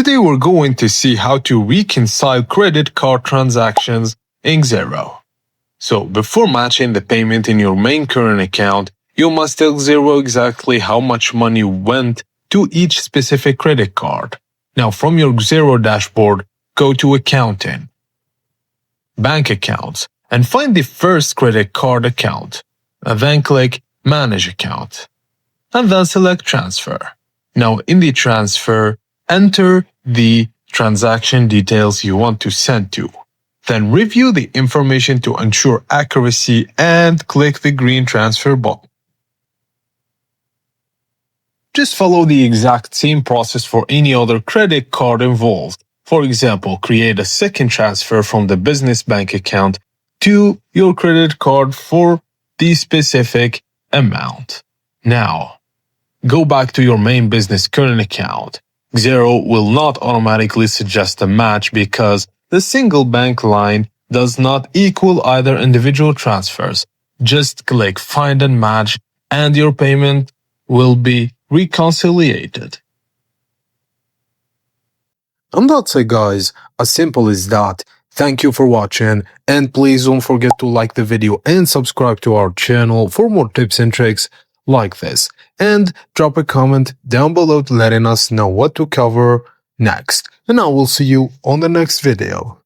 Today we're going to see how to reconcile credit card transactions in Xero. So before matching the payment in your main current account, you must tell Xero exactly how much money went to each specific credit card. Now from your Xero dashboard, go to Accounting, Bank Accounts, and find the first credit card account. And then click Manage Account. And then select Transfer. Now in the transfer, enter the transaction details you want to send to. Then review the information to ensure accuracy and click the green transfer button. Just follow the exact same process for any other credit card involved. For example, create a second transfer from the business bank account to your credit card for the specific amount. Now, go back to your main business current account. Xero will not automatically suggest a match because the single bank line does not equal either individual transfers. Just click Find and Match and your payment will be reconciliated. And that's it, guys. As simple as that. Thank you for watching, and please don't forget to like the video and subscribe to our channel for more tips and tricks like this. And drop a comment down below letting us know what to cover next. And I will see you on the next video.